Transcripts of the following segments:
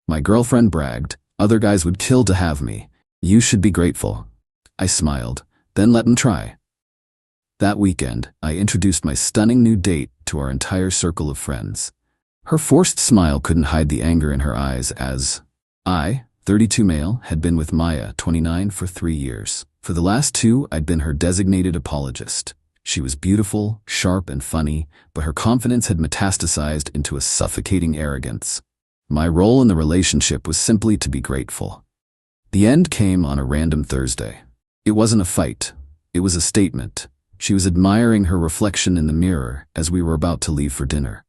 My girlfriend bragged. Other guys would kill to have me. You should be grateful. I smiled. Then let them try. That weekend, I introduced my stunning new date to our entire circle of friends. Her forced smile couldn't hide the anger in her eyes as I, 32 male, had been with Maya, 29, for 3 years. For the last 2, I'd been her designated apologist. She was beautiful, sharp, and funny, but her confidence had metastasized into a suffocating arrogance. My role in the relationship was simply to be grateful. The end came on a random Thursday. It wasn't a fight. It was a statement. She was admiring her reflection in the mirror as we were about to leave for dinner.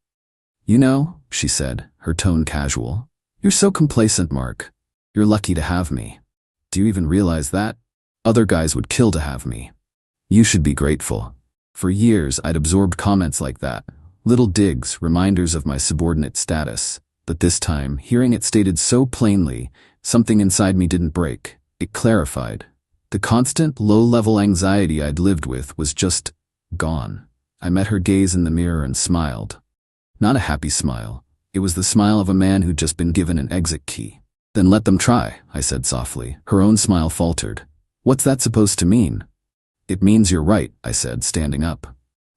You know, she said, her tone casual, you're so complacent, Mark. You're lucky to have me. Do you even realize that? Other guys would kill to have me. You should be grateful. For years, I'd absorbed comments like that, little digs, reminders of my subordinate status. But this time, hearing it stated so plainly, something inside me didn't break. It clarified. The constant, low-level anxiety I'd lived with was just gone. I met her gaze in the mirror and smiled. Not a happy smile. It was the smile of a man who'd just been given an exit key. Then let them try, I said softly. Her own smile faltered. What's that supposed to mean? It means you're right, I said, standing up.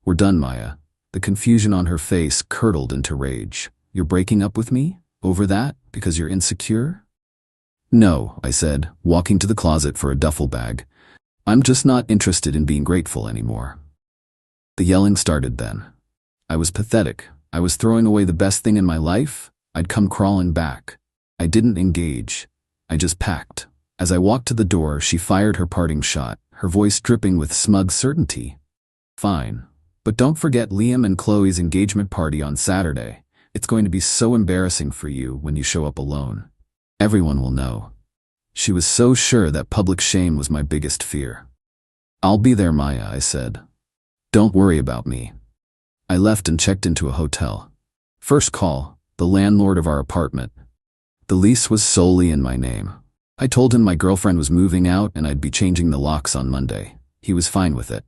We're done, Maya. The confusion on her face curdled into rage. You're breaking up with me? Over that? Because you're insecure? No, I said, walking to the closet for a duffel bag. I'm just not interested in being grateful anymore. The yelling started then. I was pathetic. I was throwing away the best thing in my life. I'd come crawling back. I didn't engage. I just packed. As I walked to the door, she fired her parting shot, her voice dripping with smug certainty. Fine. But don't forget Liam and Qley's engagement party on Saturday. It's going to be so embarrassing for you when you show up alone. Everyone will know. She was so sure that public shame was my biggest fear. I'll be there, Maya, I said. Don't worry about me. I left and checked into a hotel. First call, the landlord of our apartment. The lease was solely in my name. I told him my girlfriend was moving out and I'd be changing the locks on Monday. He was fine with it.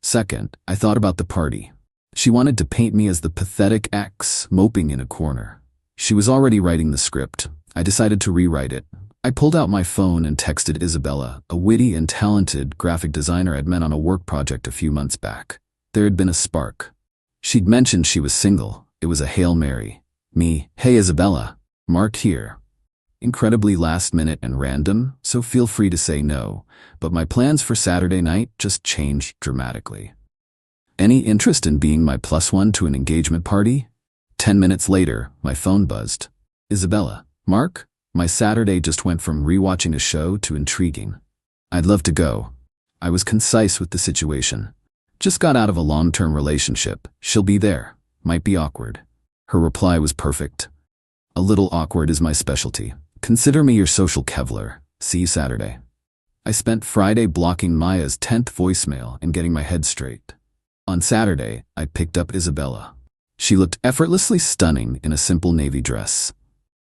Second, I thought about the party. She wanted to paint me as the pathetic ex moping in a corner. She was already writing the script. I decided to rewrite it. I pulled out my phone and texted Isabella, a witty and talented graphic designer I'd met on a work project a few months back. There had been a spark. She'd mentioned she was single. It was a Hail Mary. Me, hey Isabella, Mark here. Incredibly last minute and random, so feel free to say no, but my plans for Saturday night just changed dramatically. Any interest in being my +1 to an engagement party? 10 minutes later, my phone buzzed. Isabella, Mark, my Saturday just went from rewatching a show to intriguing. I'd love to go. I was concise with the situation. Just got out of a long-term relationship. She'll be there. Might be awkward. Her reply was perfect. A little awkward is my specialty. Consider me your social Kevlar. See you Saturday. I spent Friday blocking Maya's 10th voicemail and getting my head straight. On Saturday, I picked up Isabella. She looked effortlessly stunning in a simple navy dress.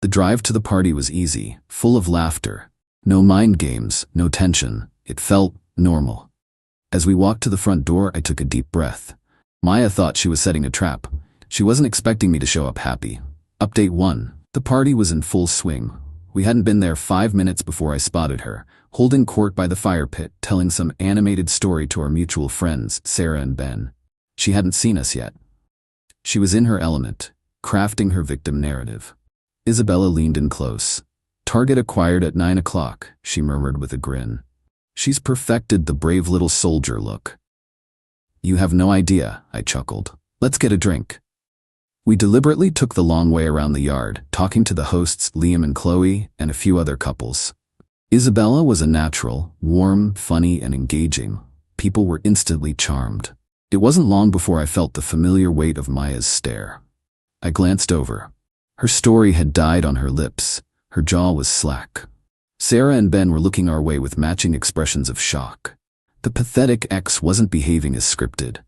The drive to the party was easy, full of laughter. No mind games, no tension. It felt normal. As we walked to the front door, I took a deep breath. Maya thought she was setting a trap. She wasn't expecting me to show up happy. Update 1. The party was in full swing. We hadn't been there 5 minutes before I spotted her, holding court by the fire pit, telling some animated story to our mutual friends, Sarah and Ben. She hadn't seen us yet. She was in her element, crafting her victim narrative. Isabella leaned in close. Target acquired at 9 o'clock, she murmured with a grin. She's perfected the brave little soldier look. You have no idea, I chuckled. Let's get a drink. We deliberately took the long way around the yard, talking to the hosts Liam and Qley and a few other couples. Isabella was a natural, warm, funny, and engaging. People were instantly charmed. It wasn't long before I felt the familiar weight of Maya's stare. I glanced over. Her story had died on her lips. Her jaw was slack. Sarah and Ben were looking our way with matching expressions of shock. The pathetic ex wasn't behaving as scripted.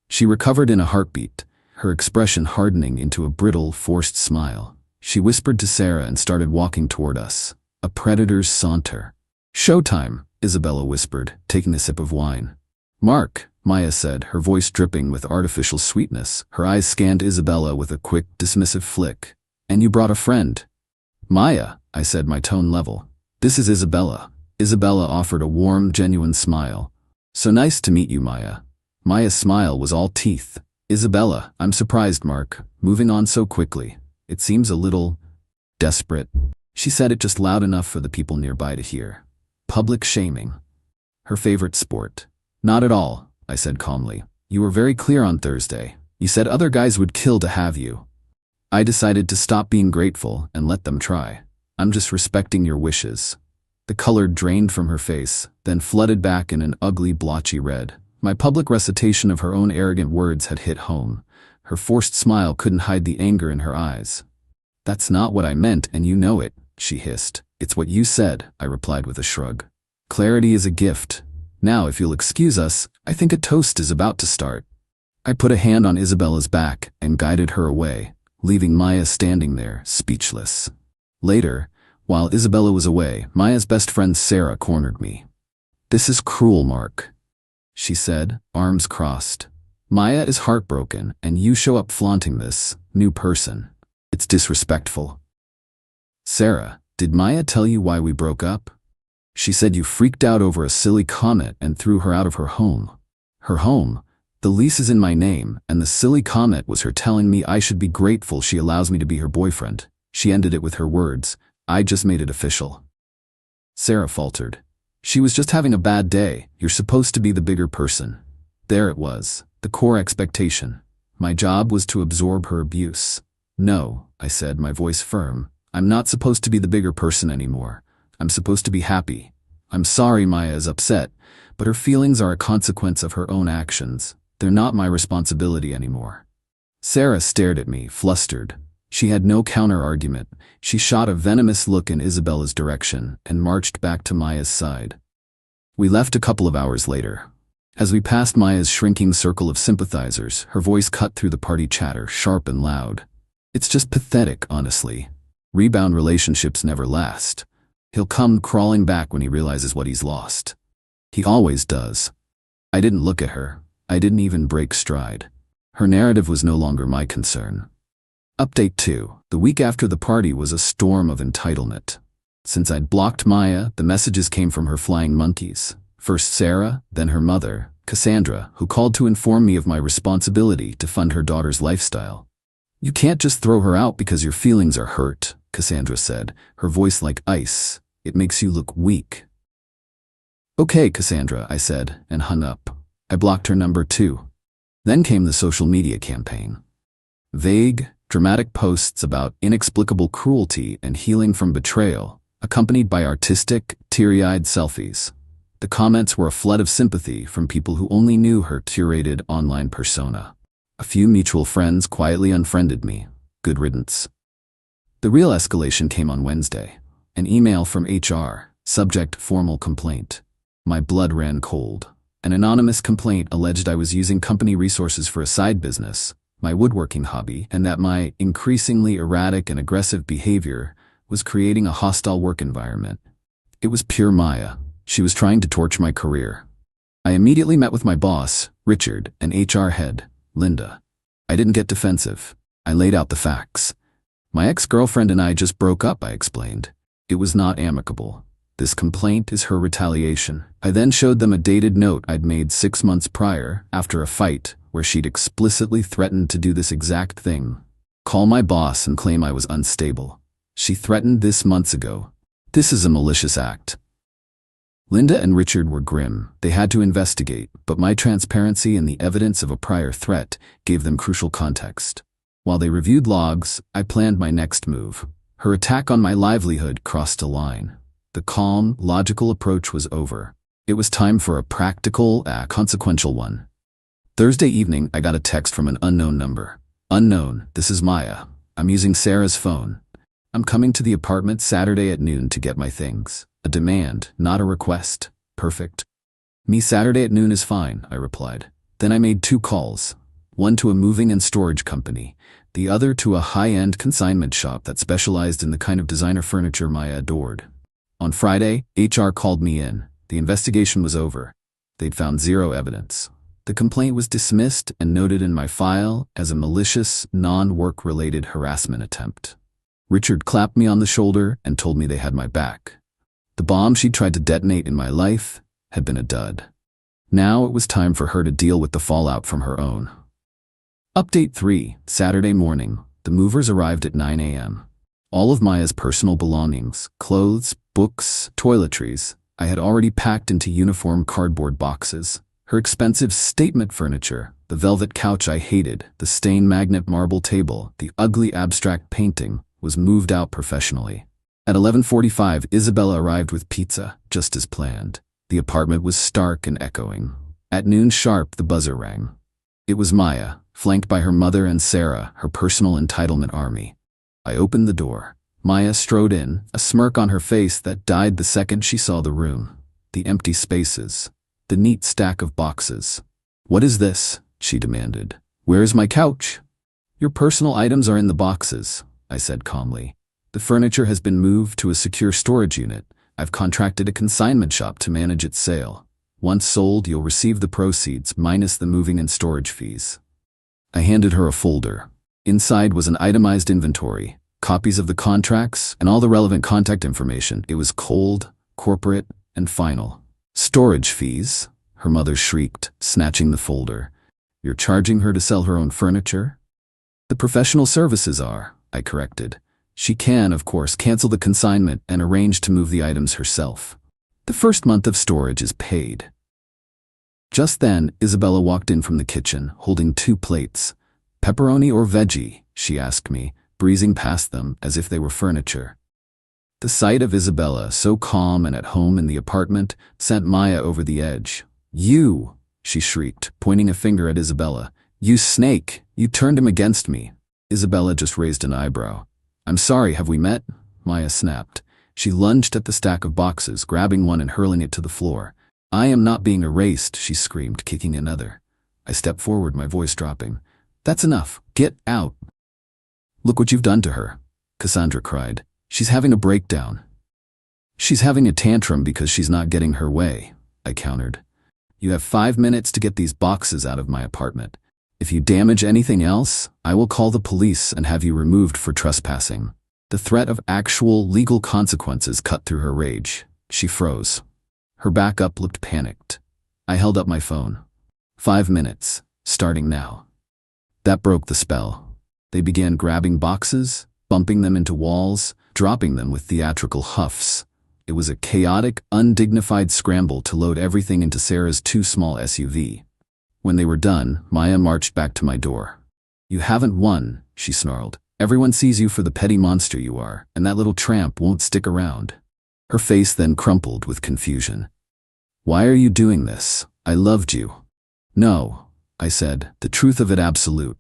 She recovered in a heartbeat, her expression hardening into a brittle, forced smile. She whispered to Sarah and started walking toward us. A predator's saunter. Showtime, Isabella whispered, taking a sip of wine. Mark, Maya said, her voice dripping with artificial sweetness. Her eyes scanned Isabella with a quick, dismissive flick. And you brought a friend. Maya, I said, my tone level. This is Isabella. Isabella offered a warm, genuine smile. So nice to meet you, Maya. Maya's smile was all teeth. Isabella, I'm surprised, Mark. Moving on so quickly. It seems a little desperate. She said it just loud enough for the people nearby to hear. Public shaming. Her favorite sport. Not at all, I said calmly. You were very clear on Thursday. You said other guys would kill to have you. I decided to stop being grateful and let them try. I'm just respecting your wishes. The color drained from her face, then flooded back in an ugly, blotchy red. My public recitation of her own arrogant words had hit home. Her forced smile couldn't hide the anger in her eyes. That's not what I meant, and you know it, she hissed. It's what you said, I replied with a shrug. Clarity is a gift. Now, if you'll excuse us, I think a toast is about to start. I put a hand on Isabella's back and guided her away, leaving Maya standing there, speechless. Later, while Isabella was away, Maya's best friend Sarah cornered me. This is cruel, Mark, she said, arms crossed. Maya is heartbroken, and you show up flaunting this new person. It's disrespectful. Sarah, did Maya tell you why we broke up? She said you freaked out over a silly comment and threw her out of her home. Her home? The lease is in my name, and the silly comment was her telling me I should be grateful she allows me to be her boyfriend. She ended it with her words, I just made it official. Sarah faltered. She was just having a bad day. You're supposed to be the bigger person. There it was, the core expectation. My job was to absorb her abuse. No, I said, my voice firm. I'm not supposed to be the bigger person anymore. I'm supposed to be happy. I'm sorry Maya is upset, but her feelings are a consequence of her own actions. They're not my responsibility anymore. Sarah stared at me, flustered. She had no counter-argument. She shot a venomous look in Isabella's direction and marched back to Maya's side. We left a couple of hours later. As we passed Maya's shrinking circle of sympathizers, her voice cut through the party chatter, sharp and loud. It's just pathetic, honestly. Rebound relationships never last. He'll come crawling back when he realizes what he's lost. He always does. I didn't look at her. I didn't even break stride. Her narrative was no longer my concern. Update 2. The week after the party was a storm of entitlement. Since I'd blocked Maya, the messages came from her flying monkeys. First Sarah, then her mother, Cassandra, who called to inform me of my responsibility to fund her daughter's lifestyle. You can't just throw her out because your feelings are hurt, Cassandra said, her voice like ice. It makes you look weak. Okay, Cassandra, I said, and hung up. I blocked her number too. Then came the social media campaign. Vague, dramatic posts about inexplicable cruelty and healing from betrayal, accompanied by artistic, teary-eyed selfies. The comments were a flood of sympathy from people who only knew her curated online persona. A few mutual friends quietly unfriended me. Good riddance. The real escalation came on Wednesday. An email from HR, subject formal complaint. My blood ran cold. An anonymous complaint alleged I was using company resources for a side business, my woodworking hobby, and that my increasingly erratic and aggressive behavior was creating a hostile work environment. It was pure Maya. She was trying to torch my career. I immediately met with my boss, Richard, and HR head, Linda. I didn't get defensive. I laid out the facts. My ex-girlfriend and I just broke up, I explained. It was not amicable. This complaint is her retaliation. I then showed them a dated note I'd made 6 months prior, after a fight, where she'd explicitly threatened to do this exact thing. Call my boss and claim I was unstable. She threatened this months ago. This is a malicious act. Linda and Richard were grim. They had to investigate, but my transparency and the evidence of a prior threat gave them crucial context. While they reviewed logs, I planned my next move. Her attack on my livelihood crossed a line. The calm, logical approach was over. It was time for a practical, consequential one. Thursday evening, I got a text from an unknown number. Unknown, this is Maya. I'm using Sarah's phone. I'm coming to the apartment Saturday at noon to get my things. A demand, not a request. Perfect. Me Saturday at noon is fine, I replied. Then I made 2 calls. One to a moving and storage company, the other to a high-end consignment shop that specialized in the kind of designer furniture Maya adored. On Friday, HR called me in. The investigation was over. They'd found 0 evidence. The complaint was dismissed and noted in my file as a malicious, non-work-related harassment attempt. Richard clapped me on the shoulder and told me they had my back. The bomb she tried to detonate in my life had been a dud. Now it was time for her to deal with the fallout from her own. Update 3, Saturday morning. The movers arrived at 9 a.m. All of Maya's personal belongings, clothes, books, toiletries, I had already packed into uniform cardboard boxes. Her expensive statement furniture, the velvet couch I hated, the stained magnet marble table, the ugly abstract painting, was moved out professionally. At 11:45, Isabella arrived with pizza, just as planned. The apartment was stark and echoing. At noon sharp, the buzzer rang. It was Maya, flanked by her mother and Sarah, her personal entitlement army. I opened the door. Maya strode in, a smirk on her face that died the second she saw the room. The empty spaces. The neat stack of boxes. "What is this?" she demanded. "Where is my couch?" "Your personal items are in the boxes," I said calmly. "The furniture has been moved to a secure storage unit. I've contracted a consignment shop to manage its sale. Once sold, you'll receive the proceeds minus the moving and storage fees." I handed her a folder. Inside was an itemized inventory, copies of the contracts, and all the relevant contact information. It was cold, corporate, and final. "Storage fees?" her mother shrieked, snatching the folder. "You're charging her to sell her own furniture?" "The professional services are," I corrected. "She can, of course, cancel the consignment and arrange to move the items herself. The first month of storage is paid." Just then, Isabella walked in from the kitchen, holding 2 plates. "Pepperoni or veggie?" she asked me, breezing past them as if they were furniture. The sight of Isabella, so calm and at home in the apartment, sent Maya over the edge. "You!" she shrieked, pointing a finger at Isabella. "You snake! You turned him against me." Isabella just raised an eyebrow. "I'm sorry, have we met?" Maya snapped. She lunged at the stack of boxes, grabbing one and hurling it to the floor. "I am not being erased," she screamed, kicking another. I stepped forward, my voice dropping. "That's enough. Get out." "Look what you've done to her," Cassandra cried. "She's having a breakdown." "She's having a tantrum because she's not getting her way," I countered. "You have 5 minutes to get these boxes out of my apartment. If you damage anything else, I will call the police and have you removed for trespassing." The threat of actual legal consequences cut through her rage. She froze. Her back up looked panicked. I held up my phone. 5 minutes, starting now. That broke the spell. They began grabbing boxes, bumping them into walls, dropping them with theatrical huffs. It was a chaotic, undignified scramble to load everything into Sarah's too small SUV. When they were done, Maya marched back to my door. "You haven't won," she snarled. "Everyone sees you for the petty monster you are, and that little tramp won't stick around." Her face then crumpled with confusion. "Why are you doing this? I loved you." "No," I said, "the truth of it absolute.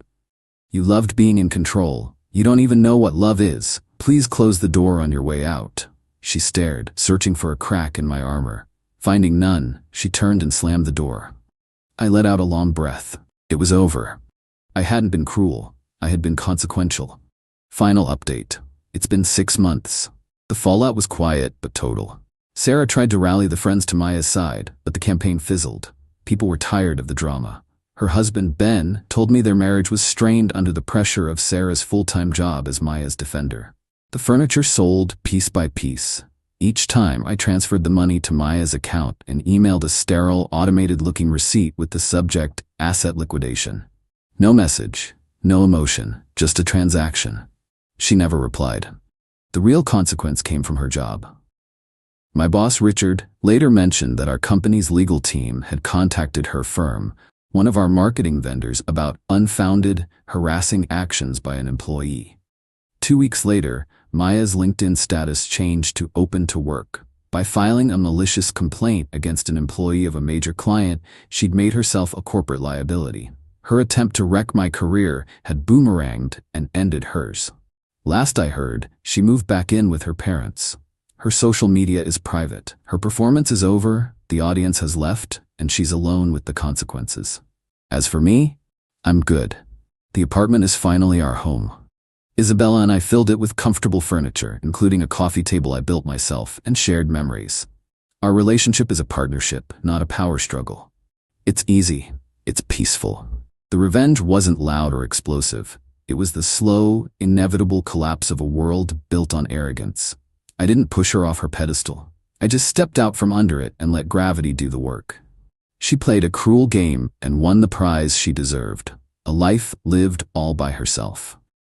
You loved being in control. You don't even know what love is. Please close the door on your way out." She stared, searching for a crack in my armor. Finding none, she turned and slammed the door. I let out a long breath. It was over. I hadn't been cruel. I had been consequential. Final update. It's been 6 months. The fallout was quiet but total. Sarah tried to rally the friends to Maya's side, but the campaign fizzled. People were tired of the drama. Her husband, Ben, told me their marriage was strained under the pressure of Sarah's full-time job as Maya's defender. The furniture sold piece by piece. Each time I transferred the money to Maya's account and emailed a sterile, automated-looking receipt with the subject, asset liquidation. No message, no emotion, just a transaction. She never replied. The real consequence came from her job. My boss, Richard, later mentioned that our company's legal team had contacted her firm, one of our marketing vendors, about unfounded, harassing actions by an employee. 2 weeks later, Maya's LinkedIn status changed to open to work. By filing a malicious complaint against an employee of a major client, she'd made herself a corporate liability. Her attempt to wreck my career had boomeranged and ended hers. Last I heard, she moved back in with her parents. Her social media is private. Her performance is over, the audience has left, and she's alone with the consequences. As for me, I'm good. The apartment is finally our home. Isabella and I filled it with comfortable furniture, including a coffee table I built myself, and shared memories. Our relationship is a partnership, not a power struggle. It's easy. It's peaceful. The revenge wasn't loud or explosive. It was the slow, inevitable collapse of a world built on arrogance. I didn't push her off her pedestal. I just stepped out from under it and let gravity do the work. She played a cruel game and won the prize she deserved, a life lived all by herself.